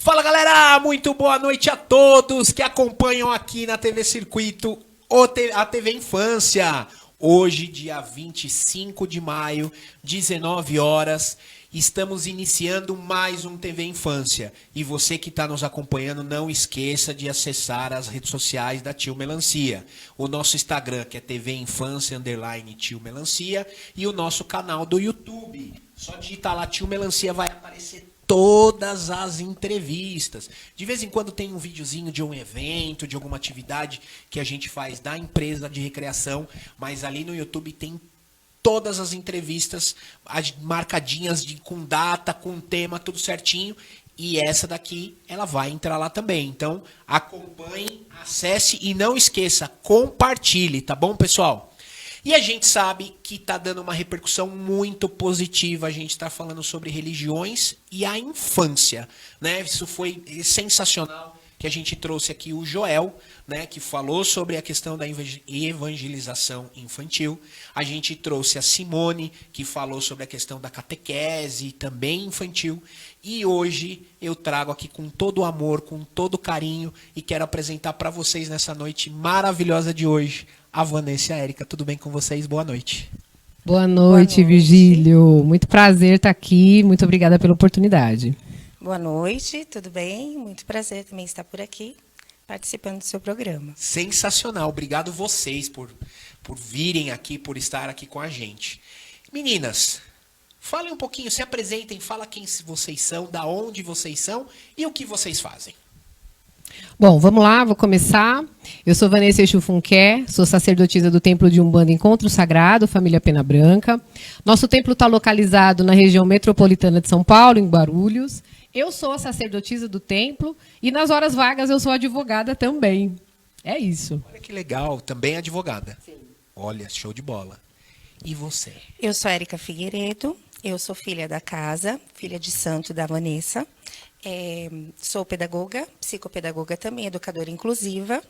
Fala galera, muito boa noite a todos que acompanham aqui na TV Circuito a TV Infância. Hoje, dia 25 de maio, 19 horas, estamos iniciando mais um TV Infância. E você que está nos acompanhando, não esqueça de acessar as redes sociais da Tio Melancia. O nosso Instagram, que é TV Infância _Tio Melancia, e o nosso canal do YouTube. Só digitar lá Tio Melancia, vai aparecer todas as entrevistas. De vez em quando tem um videozinho de um evento, de alguma atividade que a gente faz da empresa de recreação, mas ali no YouTube tem todas as entrevistas marcadinhas com data, com tema, tudo certinho. E essa daqui, ela vai entrar lá também. Então, acompanhe, acesse e não esqueça, compartilhe, tá bom, pessoal? E a gente sabe que está dando uma repercussão muito positiva. A gente está falando sobre religiões e a infância, né? Isso foi sensacional que a gente trouxe aqui o Joel, né? Que falou sobre a questão da evangelização infantil. A gente trouxe a Simone, que falou sobre a questão da catequese, também infantil. E hoje eu trago aqui com todo o amor, com todo o carinho, e quero apresentar para vocês nessa noite maravilhosa de hoje a Vanessa e a Érica. Tudo bem com vocês? Boa noite. Boa noite, Virgílio. Muito prazer estar aqui. Muito obrigada pela oportunidade. Boa noite, tudo bem? Muito prazer também estar por aqui, participando do seu programa. Sensacional. Obrigado vocês por virem aqui, por estar aqui com a gente. Meninas, falem um pouquinho, se apresentem, fala quem vocês são, da onde vocês são e o que vocês fazem. Bom, vamos lá, vou começar. Eu sou Vanessa Exufunqué, sou sacerdotisa do Templo de Umbanda Encontro Sagrado, família Pena Branca. Nosso templo está localizado na região metropolitana de São Paulo, em Guarulhos. Eu sou a sacerdotisa do templo e nas horas vagas eu sou advogada também. É isso. Olha que legal, também advogada. Sim. Olha, show de bola. E você? Eu sou Érica Figueiredo, eu sou filha da casa, filha de santo da Vanessa. Sou pedagoga, psicopedagoga também, educadora inclusiva.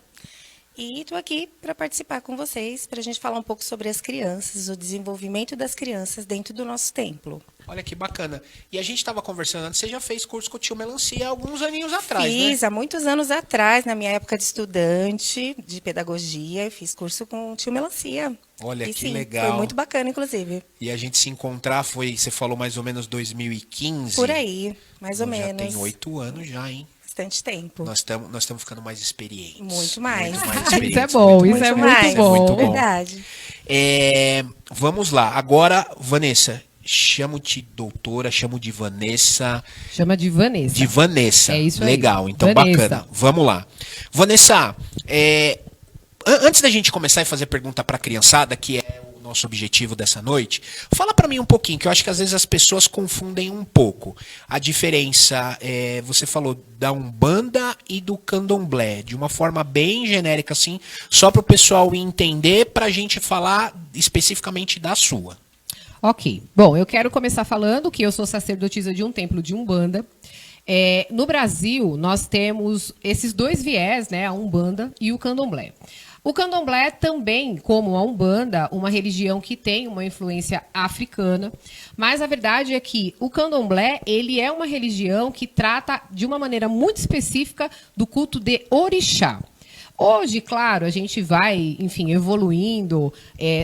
E estou aqui para participar com vocês, para a gente falar um pouco sobre as crianças, o desenvolvimento das crianças dentro do nosso templo. Olha que bacana. E a gente estava conversando antes, você já fez curso com o Tio Melancia há alguns aninhos atrás, né? Fiz, há muitos anos atrás, na minha época de estudante de pedagogia, eu fiz curso com o Tio Melancia. Olha e, que sim, legal. Foi muito bacana, inclusive. E a gente se encontrar você falou mais ou menos 2015? Por aí, mais ou menos. Já tem 8 anos já, hein? Bastante tempo. Nós estamos ficando mais experientes. Muito mais. Muito mais experientes. Isso é bom, muito isso é mais. muito bom. Muito bom. Verdade. Vamos lá. Agora, Vanessa, chamo de doutora, chamo de Vanessa. Chama de Vanessa. De Vanessa. É isso aí. Legal, então Vanessa. Bacana. Vamos lá. Vanessa, antes da gente começar a fazer pergunta para a criançada, que é o nosso objetivo dessa noite, fala para mim um pouquinho, que eu acho que às vezes as pessoas confundem um pouco a diferença, você falou da Umbanda e do Candomblé, de uma forma bem genérica assim, só para o pessoal entender, para a gente falar especificamente da sua. Ok. Bom, eu quero começar falando que eu sou sacerdotisa de um templo de Umbanda. No Brasil, nós temos esses dois viés, né, a Umbanda e o Candomblé. O Candomblé também, como a Umbanda, uma religião que tem uma influência africana, mas a verdade é que o Candomblé, ele é uma religião que trata de uma maneira muito específica do culto de orixá. Hoje, claro, a gente vai, enfim, evoluindo,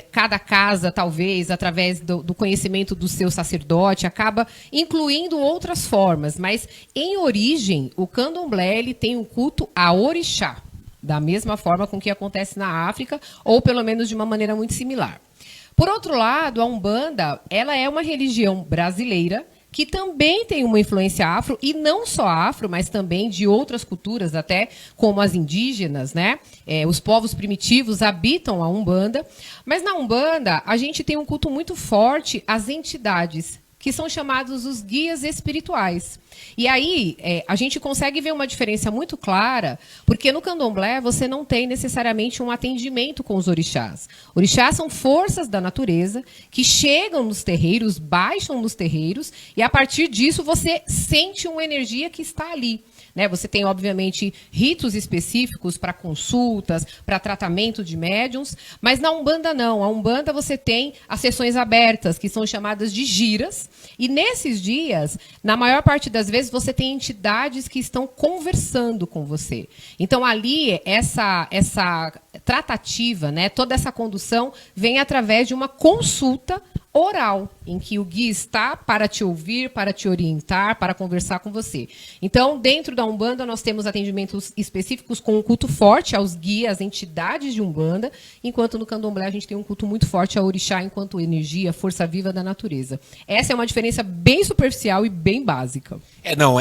cada casa, talvez, através do conhecimento do seu sacerdote, acaba incluindo outras formas, mas, em origem, o Candomblé ele tem um culto a orixá, da mesma forma com que acontece na África, ou pelo menos de uma maneira muito similar. Por outro lado, a Umbanda, ela é uma religião brasileira, que também tem uma influência afro, e não só afro, mas também de outras culturas, até como as indígenas, né? Os povos primitivos habitam a Umbanda, mas na Umbanda a gente tem um culto muito forte às entidades, que são chamados os guias espirituais. E aí, a gente consegue ver uma diferença muito clara, porque no Candomblé você não tem necessariamente um atendimento com os orixás. Orixás são forças da natureza que chegam nos terreiros, baixam nos terreiros, e a partir disso você sente uma energia que está ali. né? Você tem, obviamente, ritos específicos para consultas, para tratamento de médiums, mas na Umbanda não. A Umbanda você tem as sessões abertas, que são chamadas de giras, e nesses dias, na maior parte das vezes, você tem entidades que estão conversando com você. Então, ali, essa tratativa, né, toda essa condução vem através de uma consulta oral, em que o guia está para te ouvir, para te orientar, para conversar com você. Então, dentro da Umbanda, nós temos atendimentos específicos com um culto forte aos guias, entidades de Umbanda, enquanto no Candomblé a gente tem um culto muito forte ao orixá enquanto energia, força viva da natureza. Essa é uma diferença bem superficial e bem básica.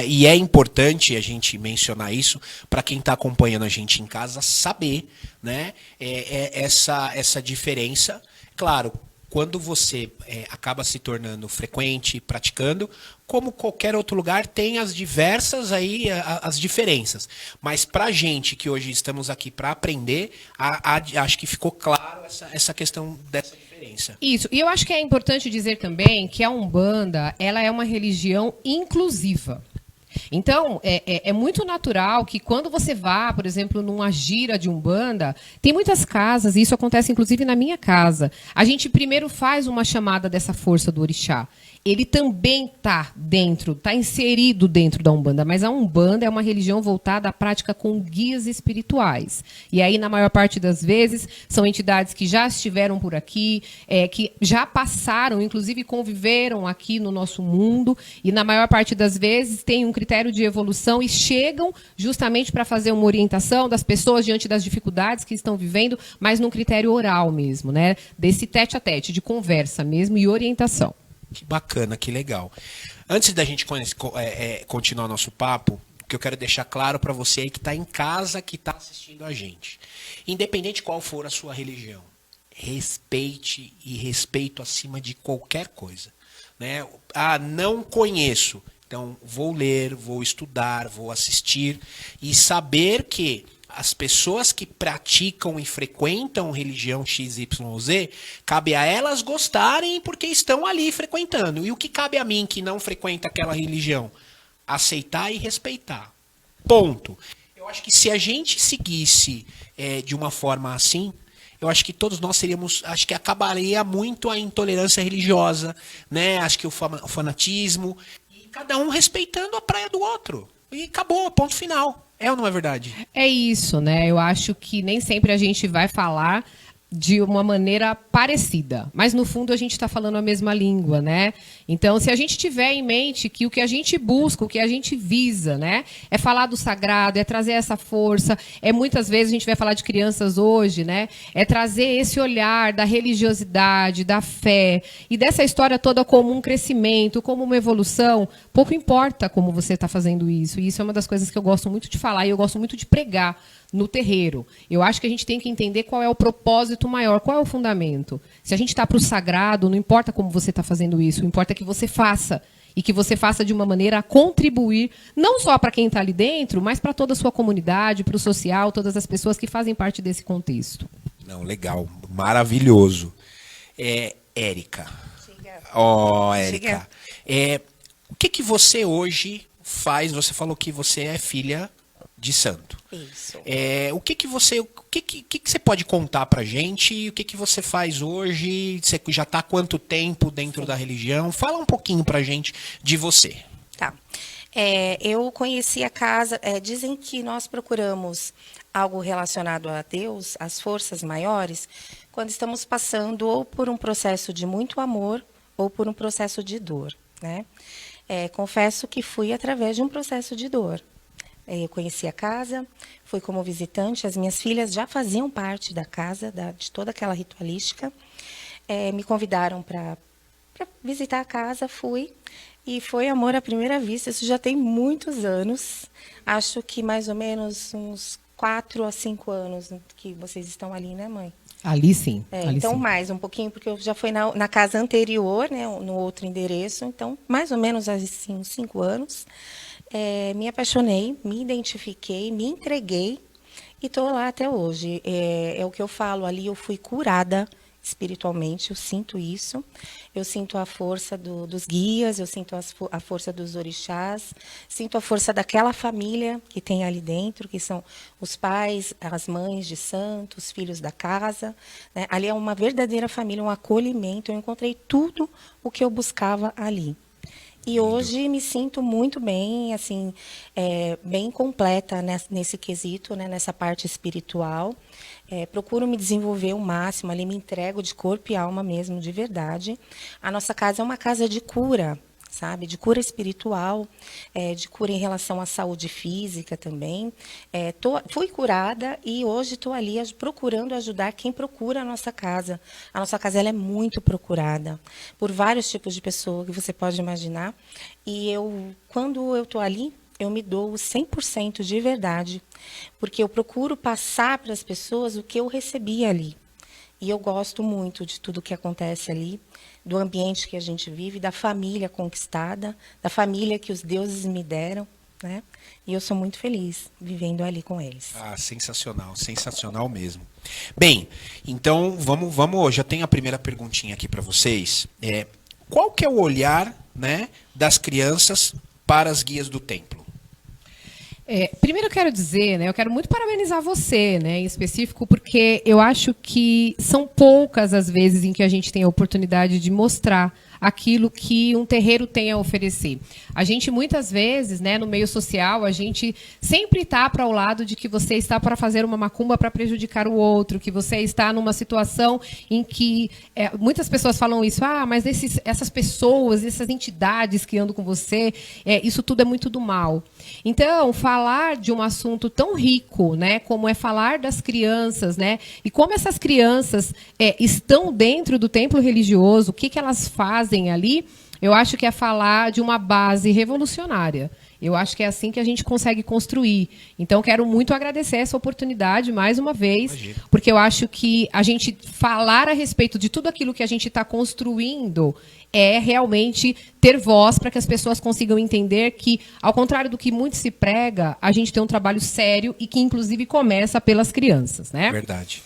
E é importante a gente mencionar isso para quem está acompanhando a gente em casa saber, né, essa diferença. Claro, quando você acaba se tornando frequente, praticando, como qualquer outro lugar, tem as diversas aí, as diferenças. Mas pra gente que hoje estamos aqui para aprender, acho que ficou claro essa questão dessa diferença. Isso, e eu acho que é importante dizer também que a Umbanda, ela é uma religião inclusiva. Então, é muito natural que quando você vá, por exemplo, numa gira de Umbanda, tem muitas casas, e isso acontece inclusive na minha casa, a gente primeiro faz uma chamada dessa força do orixá. Ele também está inserido dentro da Umbanda, mas a Umbanda é uma religião voltada à prática com guias espirituais. E aí, na maior parte das vezes, são entidades que já estiveram por aqui, que já passaram, inclusive conviveram aqui no nosso mundo, e na maior parte das vezes tem um critério de evolução e chegam justamente para fazer uma orientação das pessoas diante das dificuldades que estão vivendo, mas num critério oral mesmo, né? Desse tete-a-tete, de conversa mesmo e orientação. Que bacana, que legal. Antes da gente continuar nosso papo, o que eu quero deixar claro para você aí que está em casa, que está assistindo a gente. Independente qual for a sua religião, respeite e respeito acima de qualquer coisa. Né? Não conheço. Então, vou ler, vou estudar, vou assistir e saber que as pessoas que praticam e frequentam religião XYZ, cabe a elas gostarem porque estão ali frequentando. E o que cabe a mim que não frequenta aquela religião? Aceitar e respeitar. Ponto. Eu acho que se a gente seguisse de uma forma assim, eu acho que todos nós acho que acabaria muito a intolerância religiosa, né? Acho que o fanatismo, e cada um respeitando a praia do outro. E acabou, ponto final. É ou não é verdade? É isso, né? Eu acho que nem sempre a gente vai falar de uma maneira parecida, mas no fundo a gente está falando a mesma língua, né? Então, se a gente tiver em mente que o que a gente busca, o que a gente visa, né, é falar do sagrado, é trazer essa força, muitas vezes a gente vai falar de crianças hoje, né, é trazer esse olhar da religiosidade, da fé e dessa história toda como um crescimento, como uma evolução. Pouco importa como você está fazendo isso, e isso é uma das coisas que eu gosto muito de falar e eu gosto muito de pregar no terreiro. Eu acho que a gente tem que entender qual é o propósito maior, qual é o fundamento. Se a gente está para o sagrado, não importa como você está fazendo isso, importa que você faça. E que você faça de uma maneira a contribuir, não só para quem está ali dentro, mas para toda a sua comunidade, para o social, todas as pessoas que fazem parte desse contexto. Não, legal, maravilhoso. Érica. Érica. O que você hoje faz? Você falou que você é filha de santo. Isso. O que você pode contar pra gente? O que você faz hoje? Você já está há quanto tempo dentro da religião? Fala um pouquinho pra gente de você. Tá. Eu conheci a casa, dizem que nós procuramos algo relacionado a Deus, as forças maiores, quando estamos passando ou por um processo de muito amor ou por um processo de dor, né? Confesso que fui através de um processo de dor. Eu conheci a casa, fui como visitante, as minhas filhas já faziam parte da casa, de toda aquela ritualística. Me convidaram para visitar a casa, fui, e foi amor à primeira vista. Isso já tem muitos anos, acho que mais ou menos uns 4 a 5 anos que vocês estão ali, né, mãe? Ali sim. Ali então, sim. mais um pouquinho, porque eu já fui na casa anterior, né, no outro endereço, então, mais ou menos assim, uns 5 anos. Me apaixonei, me identifiquei, me entreguei e estou lá até hoje. É o que eu falo ali, eu fui curada, espiritualmente, eu sinto isso. Eu sinto a força dos guias, eu sinto a força dos orixás, sinto a força daquela família que tem ali dentro, que são os pais, as mães de santo, os filhos da casa, né? Ali é uma verdadeira família, um acolhimento. Eu encontrei tudo o que eu buscava ali. E hoje me sinto muito bem, assim, bem completa nesse quesito, né, nessa parte espiritual. Procuro me desenvolver o máximo, ali me entrego de corpo e alma mesmo, de verdade. A nossa casa é uma casa de cura, sabe? De cura espiritual, de cura em relação à saúde física também. Fui curada e hoje estou ali procurando ajudar quem procura a nossa casa. A nossa casa ela é muito procurada por vários tipos de pessoas que você pode imaginar. E quando eu estou ali, eu me dou 100% de verdade, porque eu procuro passar para as pessoas o que eu recebi ali. E eu gosto muito de tudo que acontece ali, do ambiente que a gente vive, da família conquistada, da família que os deuses me deram, né? E eu sou muito feliz vivendo ali com eles. Ah, sensacional, sensacional mesmo. Bem, então vamos, já tenho a primeira perguntinha aqui para vocês. Qual que é o olhar, né, das crianças para as guias do templo? Primeiro eu quero dizer, né, eu quero muito parabenizar você, né, em específico, porque eu acho que são poucas as vezes em que a gente tem a oportunidade de mostrar aquilo que um terreiro tem a oferecer. A gente, muitas vezes, né, no meio social, a gente sempre está para o lado de que você está para fazer uma macumba para prejudicar o outro, que você está numa situação em que muitas pessoas falam isso, mas essas pessoas, essas entidades que andam com você, isso tudo é muito do mal. Então, falar de um assunto tão rico, né, como é falar das crianças, né, e como essas crianças estão dentro do templo religioso, o que elas fazem ali, eu acho que é falar de uma base revolucionária. Eu acho que é assim que a gente consegue construir. Então, quero muito agradecer essa oportunidade, mais uma vez, porque eu acho que a gente falar a respeito de tudo aquilo que a gente está construindo é realmente ter voz para que as pessoas consigam entender que, ao contrário do que muito se prega, a gente tem um trabalho sério e que, inclusive, começa pelas crianças, né? Verdade.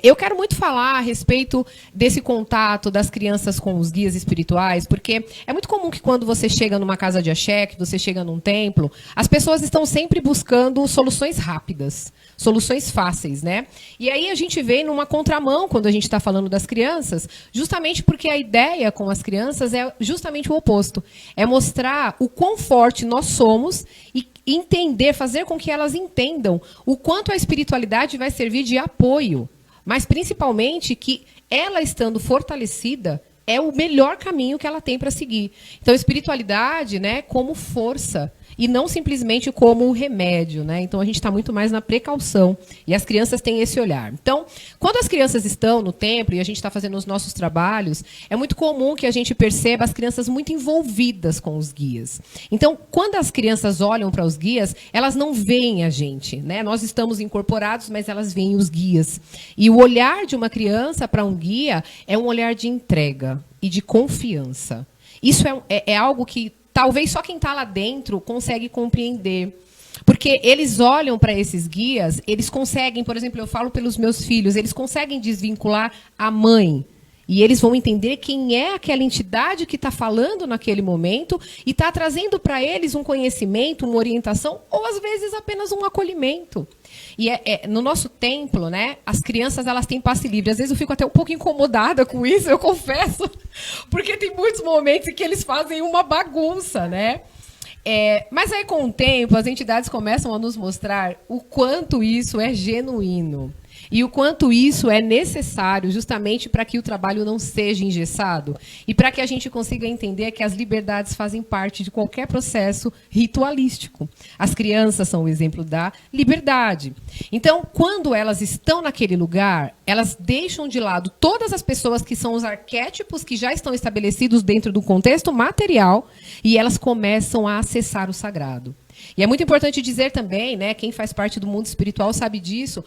Eu quero muito falar a respeito desse contato das crianças com os guias espirituais, porque é muito comum que quando você chega numa casa de axé, que você chega num templo, as pessoas estão sempre buscando soluções rápidas, soluções fáceis, né? E aí a gente vem numa contramão quando a gente está falando das crianças, justamente porque a ideia com as crianças é justamente o oposto. É mostrar o quão forte nós somos e entender, fazer com que elas entendam o quanto a espiritualidade vai servir de apoio, mas principalmente que ela estando fortalecida é o melhor caminho que ela tem para seguir. Então, espiritualidade, né, como força e não simplesmente como um remédio, né? Então a gente está muito mais na precaução e as crianças têm esse olhar. Então, quando as crianças estão no templo e a gente está fazendo os nossos trabalhos, é muito comum que a gente perceba as crianças muito envolvidas com os guias. Então, quando as crianças olham para os guias, elas não veem a gente, né? Nós estamos incorporados, mas elas veem os guias. E o olhar de uma criança para um guia é um olhar de entrega e de confiança. Isso é algo que talvez só quem está lá dentro consegue compreender. Porque eles olham para esses guias, eles conseguem, por exemplo, eu falo pelos meus filhos, eles conseguem desvincular a mãe. E eles vão entender quem é aquela entidade que está falando naquele momento e está trazendo para eles um conhecimento, uma orientação, ou às vezes apenas um acolhimento. E no nosso templo, né, as crianças elas têm passe livre. Às vezes eu fico até um pouco incomodada com isso, eu confesso, porque tem muitos momentos em que eles fazem uma bagunça, né? Mas aí, com o tempo, as entidades começam a nos mostrar o quanto isso é genuíno. E o quanto isso é necessário justamente para que o trabalho não seja engessado e para que a gente consiga entender que as liberdades fazem parte de qualquer processo ritualístico. As crianças são o exemplo da liberdade. Então, quando elas estão naquele lugar, elas deixam de lado todas as pessoas que são os arquétipos que já estão estabelecidos dentro do contexto material e elas começam a acessar o sagrado. E é muito importante dizer também, né, quem faz parte do mundo espiritual sabe disso,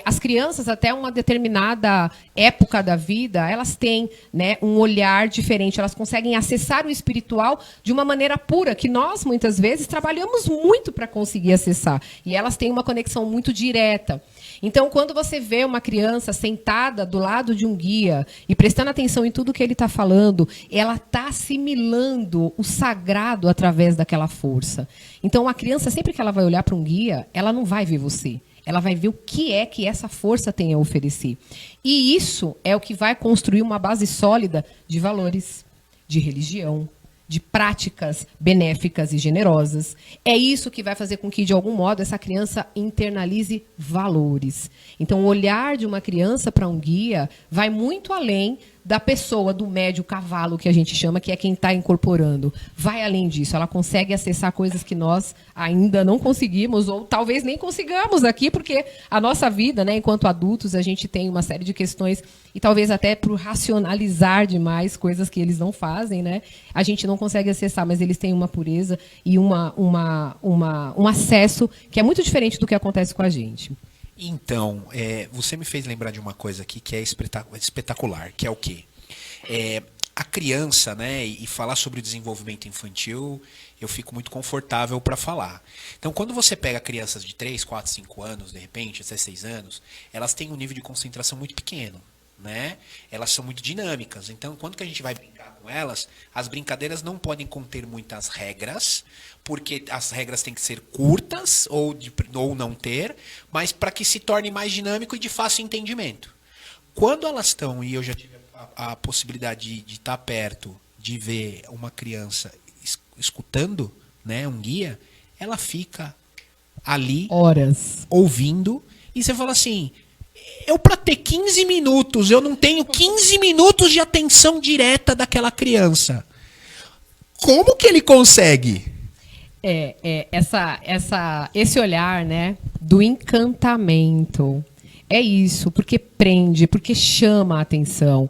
as crianças, até uma determinada época da vida, elas têm, né, um olhar diferente, elas conseguem acessar o espiritual de uma maneira pura, que nós, muitas vezes, trabalhamos muito para conseguir acessar. E elas têm uma conexão muito direta. Então, quando você vê uma criança sentada do lado de um guia e prestando atenção em tudo que ele está falando, ela está assimilando o sagrado através daquela força. Então, a criança, sempre que ela vai olhar para um guia, ela não vai ver você. Ela vai ver o que é que essa força tem a oferecer. E isso é o que vai construir uma base sólida de valores, de religião, de práticas benéficas e generosas. É isso que vai fazer com que, de algum modo, essa criança internalize valores. Então, o olhar de uma criança para um guia vai muito além da pessoa, do médio cavalo, que a gente chama, que é quem está incorporando. Vai além disso. Ela consegue acessar coisas que nós ainda não conseguimos, ou talvez nem consigamos aqui, porque a nossa vida, né, enquanto adultos, a gente tem uma série de questões, e talvez até por racionalizar demais coisas que eles não fazem, né, a gente não consegue acessar, mas eles têm uma pureza e um acesso que é muito diferente do que acontece com a gente. Então, você me fez lembrar de uma coisa aqui que é espetacular, que é o quê? A criança, né, e falar sobre o desenvolvimento infantil, eu fico muito confortável para falar. Então, quando você pega crianças de 3, 4, 5 anos, de repente, até 6 anos, elas têm um nível de concentração muito pequeno, né? Elas são muito dinâmicas. Então, quando que a gente vai brincar com elas, as brincadeiras não podem conter muitas regras, porque as regras têm que ser curtas ou não ter, mas para que se torne mais dinâmico e de fácil entendimento. Quando elas estão, e eu já tive a possibilidade de estar perto, de ver uma criança escutando, né, um guia, ela fica ali horas ouvindo, e você fala assim, eu para ter 15 minutos, eu não tenho 15 minutos de atenção direta daquela criança. Como que ele consegue? Esse olhar, né, do encantamento. É isso, porque prende, porque chama a atenção.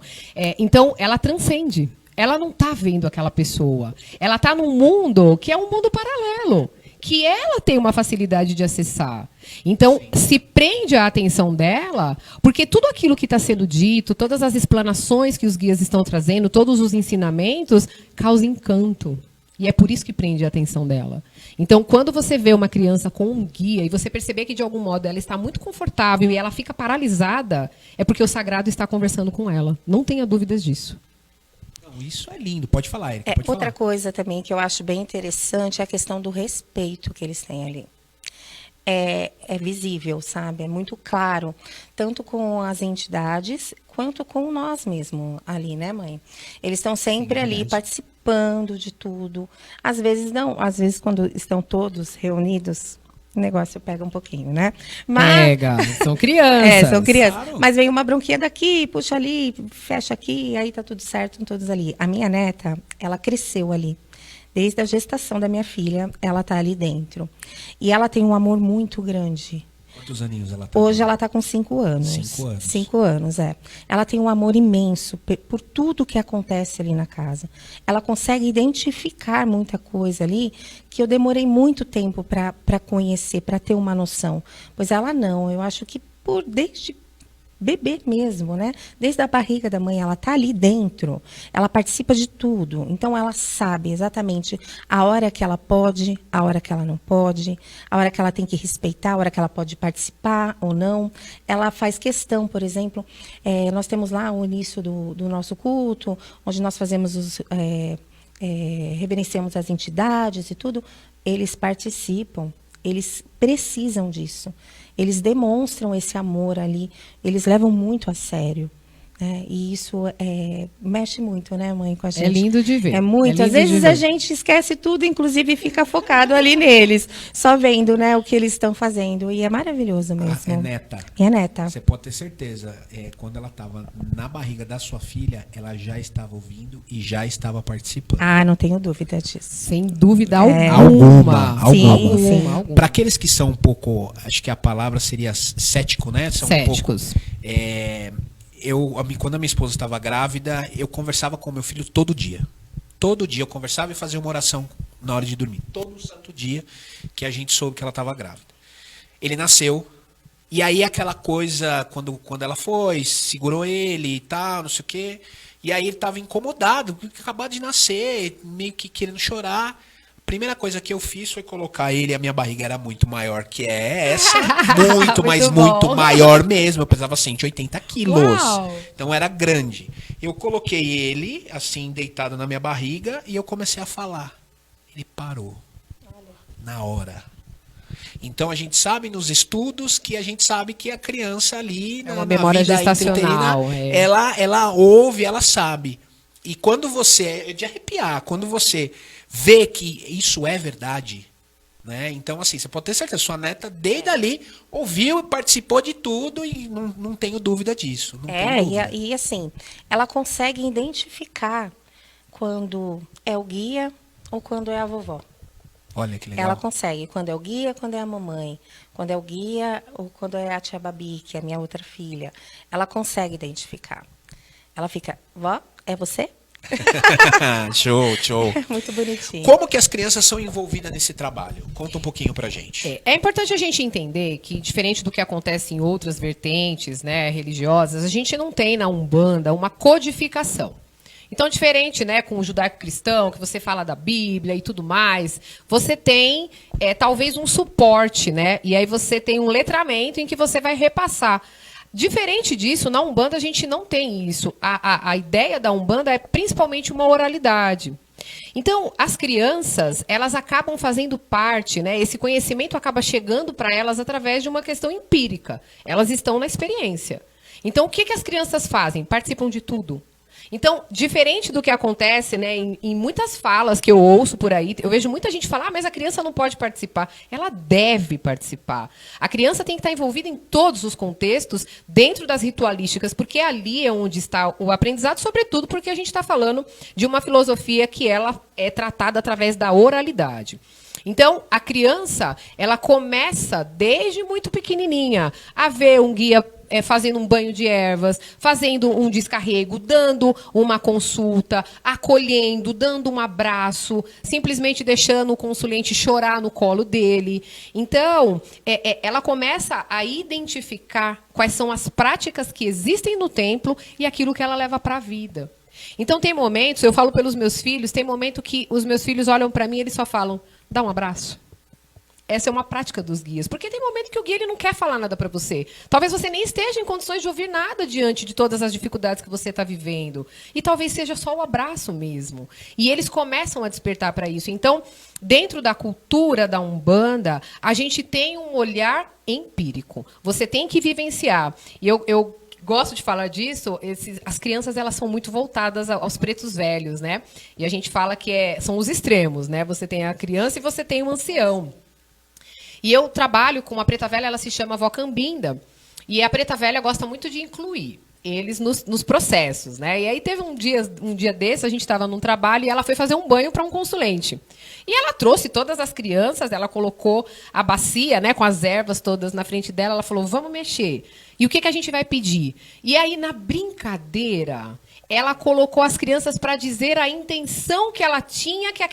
Então, ela transcende. Ela não está vendo aquela pessoa. Ela está num mundo que é um mundo paralelo, que ela tem uma facilidade de acessar. Então, se prende a atenção dela, porque tudo aquilo que está sendo dito, todas as explanações que os guias estão trazendo, todos os ensinamentos, causa encanto. E é por isso que prende a atenção dela. Então, quando você vê uma criança com um guia e você perceber que, de algum modo, ela está muito confortável e ela fica paralisada, é porque o sagrado está conversando com ela. Não tenha dúvidas disso. Isso é lindo, pode falar, Erika. Pode outra falar. coisa também que eu acho bem interessante é a questão do respeito que eles têm ali. É visível, sabe? É muito claro, tanto com as entidades quanto com nós mesmos ali, né, mãe? Eles estão sempre ali participando de tudo. Às vezes não, às vezes quando estão todos reunidos, o negócio pega um pouquinho, né? Pega, são crianças. São crianças. Claro. Mas vem uma bronquinha daqui, puxa ali, fecha aqui, aí tá tudo certo, estão todos ali. A minha neta, ela cresceu ali. Desde a gestação da minha filha, ela tá ali dentro. E ela tem um amor muito grande. Quantos aninhos ela tá? Hoje ela está com 5 anos. 5 anos. 5 anos, é. Ela tem um amor imenso por tudo que acontece ali na casa. Ela consegue identificar muita coisa ali que eu demorei muito tempo para conhecer, para ter uma noção. Pois ela não. Eu acho que desde bebê mesmo, né? Desde a barriga da mãe, ela está ali dentro. Ela participa de tudo. Então, ela sabe exatamente a hora que ela pode, a hora que ela não pode, a hora que ela tem que respeitar, a hora que ela pode participar ou não. Ela faz questão, por exemplo, nós temos lá o início do nosso culto, onde nós fazemos reverenciamos as entidades e tudo. Eles participam, eles precisam disso. Eles demonstram esse amor ali, eles levam muito a sério. Né? E isso mexe muito, né, mãe, com a gente. É lindo de ver. É muito. Às vezes a gente esquece tudo, inclusive fica focado ali neles, só vendo, né, o que eles estão fazendo. E é maravilhoso mesmo. É neta. É neta. Você pode ter certeza, quando ela estava na barriga da sua filha, ela já estava ouvindo e já estava participando. Ah, não tenho dúvida disso. Sem dúvida alguma. Alguma. Sim. Para aqueles que são um pouco, acho que a palavra seria cético, né? São Céticos. Quando a minha esposa estava grávida, eu conversava com meu filho todo dia. Todo dia eu conversava e fazia uma oração na hora de dormir. Todo santo dia que a gente soube que ela estava grávida. Ele nasceu. E aí aquela coisa, quando ela foi, segurou ele e tal, não sei o quê. E aí ele estava incomodado, porque acabou de nascer, meio que querendo chorar. Primeira coisa que eu fiz foi colocar ele, a minha barriga era muito maior que essa, muito, mas Muito bom. muito maior mesmo, eu pesava 180 quilos, Uau. então era grande. Eu coloquei ele, assim, deitado na minha barriga, e eu comecei a falar. Ele parou, na hora. Então a gente sabe nos estudos que a gente sabe que a criança ali, É uma memória vida gestacional, intrauterina, ela ouve, ela sabe. E quando você, é de arrepiar, quando você vê que isso é verdade, né? Então, assim, você pode ter certeza, sua neta, desde ali, ouviu e participou de tudo e não tenho dúvida disso. Não tenho dúvida. E assim, ela consegue identificar quando é o guia ou quando é a vovó. Olha que legal. Ela consegue, quando é o guia, quando é a mamãe, quando é o guia ou quando é a tia Babi, que é a minha outra filha. Ela consegue identificar. Ela fica, vó, é você? Show, show. Muito bonitinho. Como que as crianças são envolvidas nesse trabalho? Conta um pouquinho pra gente. É importante a gente entender que, diferente do que acontece em outras vertentes, né, religiosas, a gente não tem na Umbanda uma codificação. Então, diferente, né, com o judaico-cristão, que você fala da Bíblia e tudo mais, você tem talvez um suporte, né? E aí você tem um letramento em que você vai repassar. Diferente disso, na Umbanda a gente não tem isso. A ideia da Umbanda é principalmente uma oralidade. Então, as crianças, elas acabam fazendo parte, né? Esse conhecimento acaba chegando para elas através de uma questão empírica. Elas estão na experiência. Então, o que as crianças fazem? Participam de tudo. Então, diferente do que acontece, né, em muitas falas que eu ouço por aí, eu vejo muita gente falar, mas a criança não pode participar. Ela deve participar. A criança tem que estar envolvida em todos os contextos, dentro das ritualísticas, porque ali é onde está o aprendizado, sobretudo porque a gente está falando de uma filosofia que ela é tratada através da oralidade. Então, a criança, ela começa desde muito pequenininha a ver um guia fazendo um banho de ervas, fazendo um descarrego, dando uma consulta, acolhendo, dando um abraço, simplesmente deixando o consulente chorar no colo dele. Então, ela começa a identificar quais são as práticas que existem no templo e aquilo que ela leva para a vida. Então, tem momentos, eu falo pelos meus filhos, tem momento que os meus filhos olham para mim e eles só falam, dá um abraço. Essa é uma prática dos guias. Porque tem momento que o guia ele não quer falar nada para você. Talvez você nem esteja em condições de ouvir nada diante de todas as dificuldades que você está vivendo. E talvez seja só o abraço mesmo. E eles começam a despertar para isso. Então, dentro da cultura da Umbanda, a gente tem um olhar empírico. Você tem que vivenciar. E eu gosto de falar disso, as crianças elas são muito voltadas aos pretos velhos, né? E a gente fala que são os extremos, né? Você tem a criança e você tem o ancião. E eu trabalho com a preta velha, ela se chama Vó Cambinda. E a preta velha gosta muito de incluir eles nos processos, né? E aí teve um dia desse, a gente estava num trabalho e ela foi fazer um banho para um consulente. E ela trouxe todas as crianças, ela colocou a bacia, né, com as ervas todas na frente dela, ela falou, vamos mexer. E o que a gente vai pedir? E aí, na brincadeira, ela colocou as crianças para dizer a intenção que ela tinha, que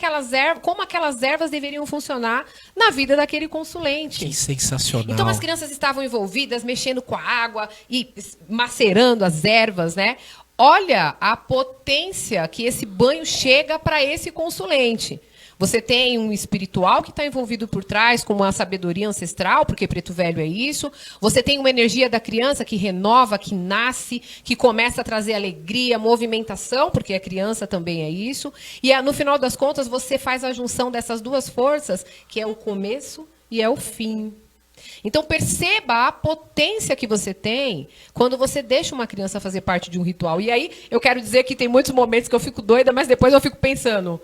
como aquelas ervas deveriam funcionar na vida daquele consulente. Que sensacional. Então as crianças estavam envolvidas, mexendo com a água e macerando as ervas, né? Olha a potência que esse banho chega para esse consulente. Você tem um espiritual que está envolvido por trás, com uma sabedoria ancestral, porque preto velho é isso. Você tem uma energia da criança que renova, que nasce, que começa a trazer alegria, movimentação, porque a criança também é isso. E no final das contas, você faz a junção dessas duas forças, que é o começo e é o fim. Então, perceba a potência que você tem quando você deixa uma criança fazer parte de um ritual. E aí, eu quero dizer que tem muitos momentos que eu fico doida, mas depois eu fico pensando...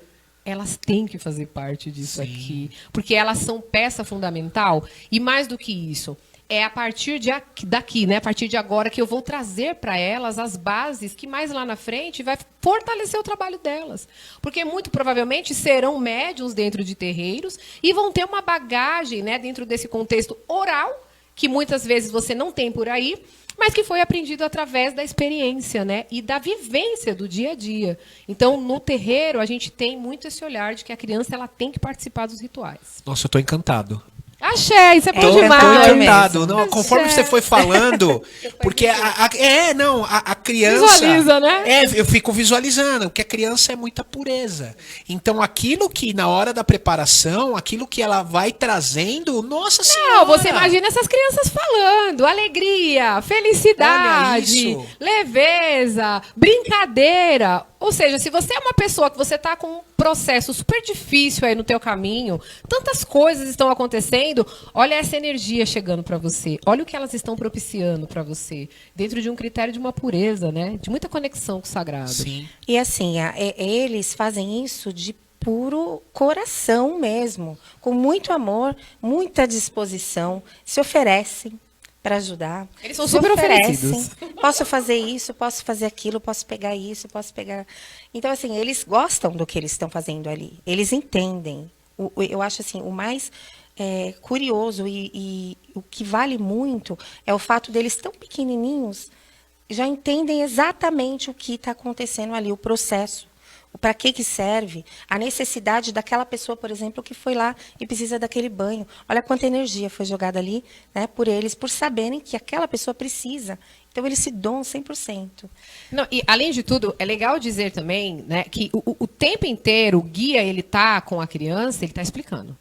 Elas têm que fazer parte disso aqui, porque elas são peça fundamental. E mais do que isso, é a partir daqui, né, a partir de agora, que eu vou trazer para elas as bases que mais lá na frente vai fortalecer o trabalho delas. Porque muito provavelmente serão médiuns dentro de terreiros e vão ter uma bagagem, né, dentro desse contexto oral, que muitas vezes você não tem por aí, mas que foi aprendido através da experiência, né? E da vivência do dia a dia. Então, no terreiro, a gente tem muito esse olhar de que a criança ela tem que participar dos rituais. Nossa, eu tô encantado. Axé, isso é bom Tô demais. encantado. Não, Axé. conforme você foi falando, porque a criança... Visualiza, né? Eu fico visualizando, porque a criança é muita pureza. Então, aquilo que na hora da preparação, aquilo que ela vai trazendo, nossa senhora! Não, você imagina essas crianças falando, alegria, felicidade, Olha isso. leveza, brincadeira. Ou seja, se você é uma pessoa que você tá com um processo super difícil aí no teu caminho, tantas coisas estão acontecendo, olha essa energia chegando para você. Olha o que elas estão propiciando para você, dentro de um critério de uma pureza, né? De muita conexão com o sagrado. Sim. E assim, eles fazem isso de puro coração mesmo, com muito amor, muita disposição, se oferecem para ajudar. Eles são Se super oferecem. oferecidos. Posso fazer isso, posso fazer aquilo, posso pegar isso, posso pegar. Então, assim, eles gostam do que eles estão fazendo ali. Eles entendem. Eu acho assim, o mais curioso e o que vale muito é o fato deles tão pequenininhos já entendem exatamente o que está acontecendo ali, o processo. Para que serve, a necessidade daquela pessoa, por exemplo, que foi lá e precisa daquele banho. Olha quanta energia foi jogada ali, né, por eles, por saberem que aquela pessoa precisa. Então, eles se doam 100%. Não, e além de tudo, é legal dizer também, né, que o tempo inteiro o guia ele tá com a criança, ele tá explicando.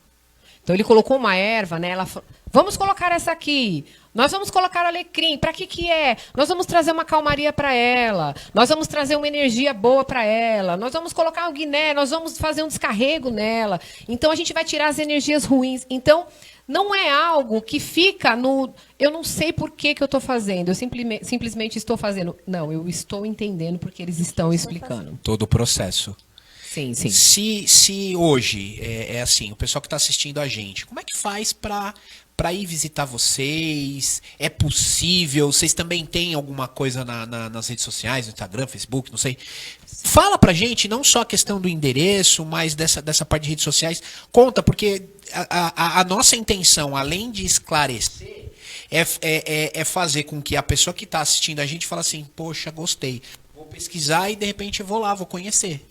Então ele colocou uma erva, né? Ela falou, vamos colocar essa aqui. Nós vamos colocar alecrim. Para que é? Nós vamos trazer uma calmaria para ela. Nós vamos trazer uma energia boa para ela. Nós vamos colocar um guiné. Nós vamos fazer um descarrego nela. Então a gente vai tirar as energias ruins. Então não é algo que fica no... Eu não sei por que eu estou fazendo. Eu simplesmente estou fazendo. Não, eu estou entendendo porque eles estão explicando. Todo o processo. Sim, sim. Se hoje é assim, o pessoal que está assistindo a gente, como é que faz para ir visitar vocês? É possível? Vocês também têm alguma coisa nas redes sociais, no Instagram, Facebook, não sei. Fala pra gente, não só a questão do endereço, mas dessa parte de redes sociais. Conta, porque a nossa intenção, além de esclarecer, é fazer com que a pessoa que está assistindo a gente fale assim, poxa, gostei. Vou pesquisar e de repente eu vou lá, vou conhecer.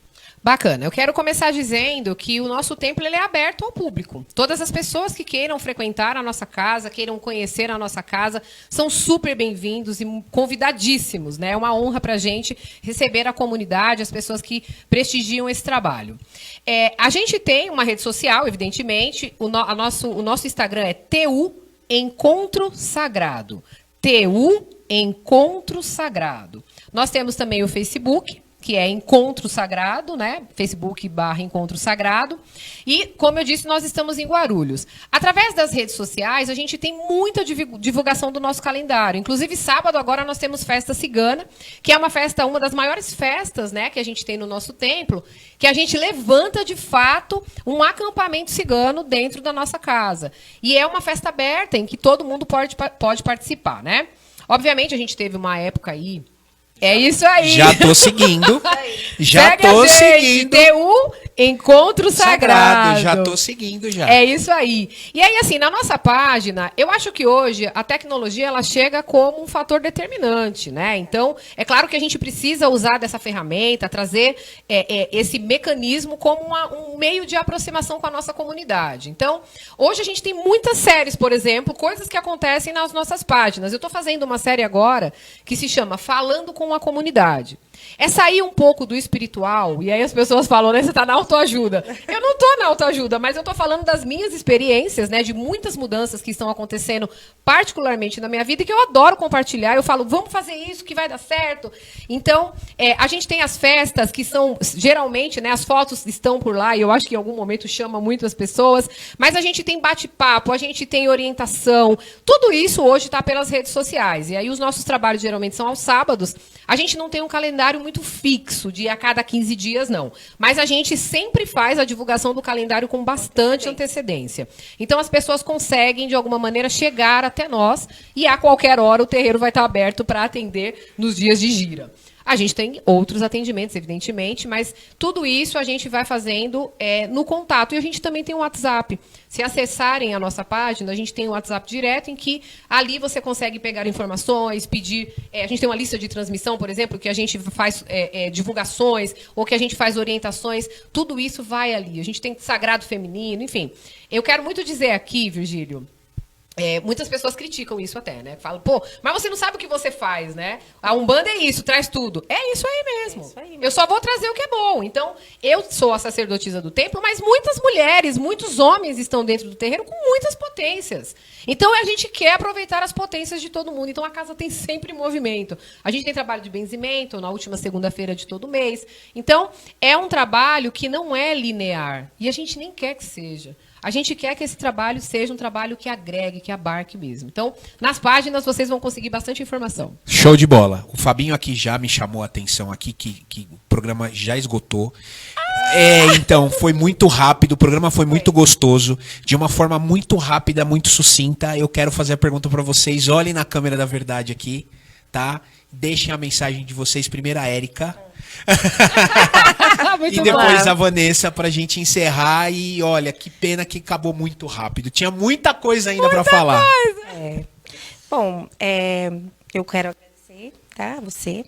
Bacana. Eu quero começar dizendo que o nosso templo ele é aberto ao público. Todas as pessoas que queiram frequentar a nossa casa, queiram conhecer a nossa casa, são super bem-vindos e convidadíssimos, né? É uma honra para a gente receber a comunidade, as pessoas que prestigiam esse trabalho. A gente tem uma rede social, evidentemente. O nosso Instagram é TU Encontro Sagrado. TU Encontro Sagrado. Nós temos também o Facebook, que é Encontro Sagrado, né? Facebook/Encontro Sagrado. E, como eu disse, nós estamos em Guarulhos. Através das redes sociais, a gente tem muita divulgação do nosso calendário. Inclusive, sábado agora nós temos Festa Cigana, que é uma das maiores festas, né, que a gente tem no nosso templo, que a gente levanta, de fato, um acampamento cigano dentro da nossa casa. E é uma festa aberta, em que todo mundo pode participar, né? Obviamente, a gente teve uma época aí... É isso aí. Já tô seguindo. Já Segue tô a gente, seguindo. TU Encontro Sagrado. Já tô seguindo já. É isso aí. E aí, assim, na nossa página, eu acho que hoje a tecnologia ela chega como um fator determinante, né? Então, é claro que a gente precisa usar dessa ferramenta, trazer esse mecanismo como um meio de aproximação com a nossa comunidade. Então, hoje a gente tem muitas séries, por exemplo, coisas que acontecem nas nossas páginas. Eu estou fazendo uma série agora que se chama Falando com a Comunidade. É sair um pouco do espiritual, e aí as pessoas falam, né, você está na autoajuda. Eu não estou na autoajuda, mas eu estou falando das minhas experiências, né, de muitas mudanças que estão acontecendo, particularmente na minha vida, e que eu adoro compartilhar. Eu falo, vamos fazer isso, que vai dar certo. Então, a gente tem as festas, que são, geralmente, né, as fotos estão por lá, e eu acho que em algum momento chama muito as pessoas, mas a gente tem bate-papo, a gente tem orientação, tudo isso hoje está pelas redes sociais. E aí os nossos trabalhos geralmente são aos sábados. A gente não tem um calendário muito fixo, de a cada 15 dias, não. Mas a gente sempre faz a divulgação do calendário com bastante antecedência. Então, as pessoas conseguem, de alguma maneira, chegar até nós e a qualquer hora o terreiro vai estar aberto para atender nos dias de gira. A gente tem outros atendimentos, evidentemente, mas tudo isso a gente vai fazendo no contato. E a gente também tem um WhatsApp. Se acessarem a nossa página, a gente tem um WhatsApp direto em que ali você consegue pegar informações, pedir... a gente tem uma lista de transmissão, por exemplo, que a gente faz divulgações ou que a gente faz orientações. Tudo isso vai ali. A gente tem sagrado feminino, enfim. Eu quero muito dizer aqui, Virgílio... muitas pessoas criticam isso até, né? Falam, pô, mas você não sabe o que você faz, né? A Umbanda é isso, traz tudo. É isso aí mesmo. Isso aí mesmo. Eu só vou trazer o que é bom. Então, eu sou a sacerdotisa do templo, mas muitas mulheres, muitos homens estão dentro do terreiro com muitas potências. Então, a gente quer aproveitar as potências de todo mundo. Então, a casa tem sempre movimento. A gente tem trabalho de benzimento na última segunda-feira de todo mês. Então, é um trabalho que não é linear. E a gente nem quer que seja. A gente quer que esse trabalho seja um trabalho que agregue, que abarque mesmo. Então, nas páginas vocês vão conseguir bastante informação. Show de bola. O Fabinho aqui já me chamou a atenção aqui, que o programa já esgotou. Então, foi muito rápido, o programa foi muito gostoso, de uma forma muito rápida, muito sucinta. Eu quero fazer a pergunta para vocês. Olhem na câmera da verdade aqui, tá? Deixem a mensagem de vocês. Primeiro a Érica. E depois a Vanessa pra gente encerrar. E olha, que pena que acabou muito rápido. Tinha muita coisa ainda para falar. Bom, eu quero agradecer, tá, a você,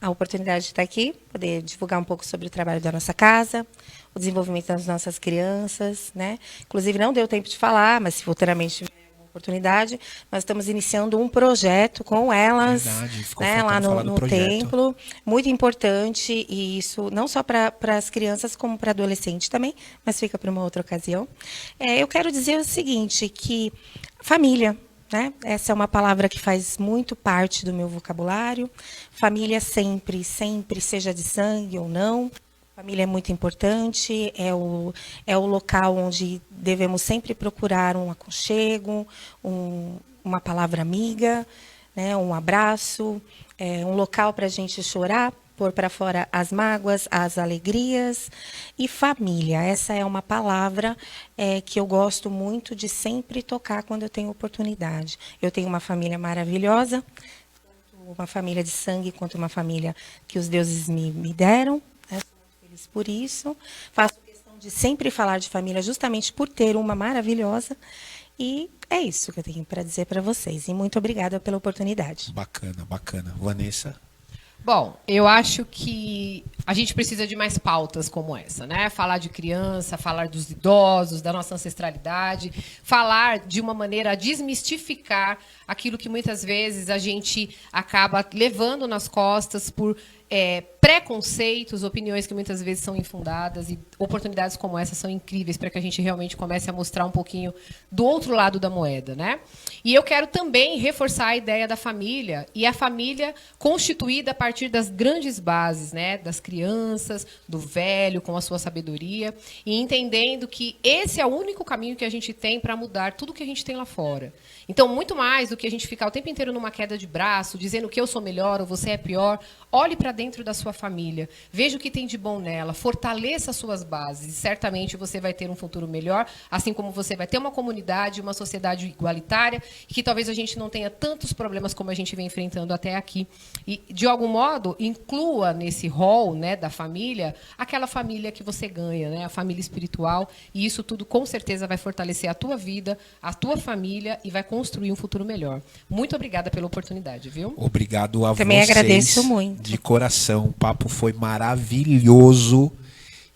a oportunidade de estar aqui, poder divulgar um pouco sobre o trabalho da nossa casa, o desenvolvimento das nossas crianças, né? Inclusive, não deu tempo de falar, mas se futuramente oportunidade, nós estamos iniciando um projeto com elas, Verdade, ficou né, lá faltando falar do no projeto. templo, muito importante, e isso não só para as crianças, como para adolescentes também, mas fica para uma outra ocasião. Eu quero dizer o seguinte, que família, né, essa é uma palavra que faz muito parte do meu vocabulário, família sempre, sempre, seja de sangue ou não. Família é muito importante, é o local onde devemos sempre procurar um aconchego, uma palavra amiga, né, um abraço, um local para a gente chorar, pôr para fora as mágoas, as alegrias. E família, essa é uma palavra que eu gosto muito de sempre tocar quando eu tenho oportunidade. Eu tenho uma família maravilhosa, tanto uma família de sangue quanto uma família que os deuses me deram. Por isso, faço questão de sempre falar de família justamente por ter uma maravilhosa. E é isso que eu tenho para dizer para vocês. E muito obrigada pela oportunidade. Bacana, bacana. Vanessa? Bom, eu acho que a gente precisa de mais pautas como essa, né? Falar de criança, falar dos idosos, da nossa ancestralidade, falar de uma maneira a desmistificar aquilo que muitas vezes a gente acaba levando nas costas por preconceitos, opiniões que muitas vezes são infundadas, e oportunidades como essa são incríveis para que a gente realmente comece a mostrar um pouquinho do outro lado da moeda, né? E eu quero também reforçar a ideia da família, e a família constituída a partir das grandes bases, né? Das crianças, do velho com a sua sabedoria, e entendendo que esse é o único caminho que a gente tem para mudar tudo que a gente tem lá fora. Então, muito mais do que a gente ficar o tempo inteiro numa queda de braço, dizendo que eu sou melhor ou você é pior, olhe para dentro da sua família, veja o que tem de bom nela, fortaleça as suas bases, e certamente você vai ter um futuro melhor, assim como você vai ter uma comunidade, uma sociedade igualitária, e que talvez a gente não tenha tantos problemas como a gente vem enfrentando até aqui. E, de algum modo, inclua nesse rol, né, da família, aquela família que você ganha, né, a família espiritual, e isso tudo com certeza vai fortalecer a tua vida, a tua família, e vai construir um futuro melhor. Muito obrigada pela oportunidade, viu? Obrigado a Também vocês. agradeço muito. De coração. O papo foi maravilhoso.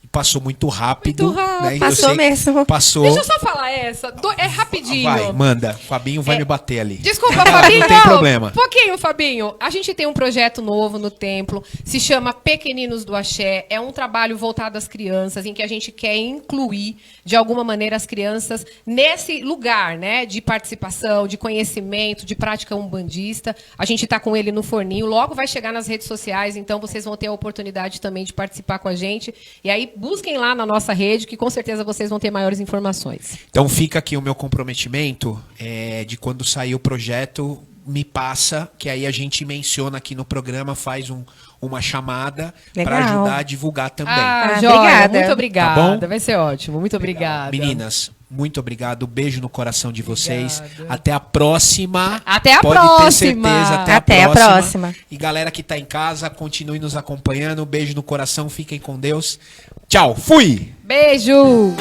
E passou muito rápido. Muito rápido. Né? Passou Eu sei que mesmo. Passou. Deixa eu só falar essa. É rapidinho. Vai, manda. Fabinho vai me bater ali. Desculpa, Fabinho. Não tem problema. Pouquinho, Fabinho. A gente tem um projeto novo no templo, se chama Pequeninos do Axé. É um trabalho voltado às crianças, em que a gente quer incluir, de alguma maneira, as crianças nesse lugar, né, de participação, de conhecimento, de prática umbandista. A gente está com ele no forninho. Logo vai chegar nas redes sociais, então vocês vão ter a oportunidade também de participar com a gente. E aí, busquem lá na nossa rede, que com certeza vocês vão ter maiores informações. Então fica aqui o meu comprometimento de quando sair o projeto, me passa, que aí a gente menciona aqui no programa, faz uma chamada para ajudar a divulgar também. Ah, Ah, joia, obrigada. muito obrigada. Tá bom? Vai ser ótimo, muito obrigada. Meninas, muito obrigado. Beijo no coração de vocês. Obrigada. Até a próxima. Até a Pode próxima. ter certeza. Até a próxima. E galera que tá em casa, continue nos acompanhando. Beijo no coração. Fiquem com Deus. Tchau. Fui. Beijo!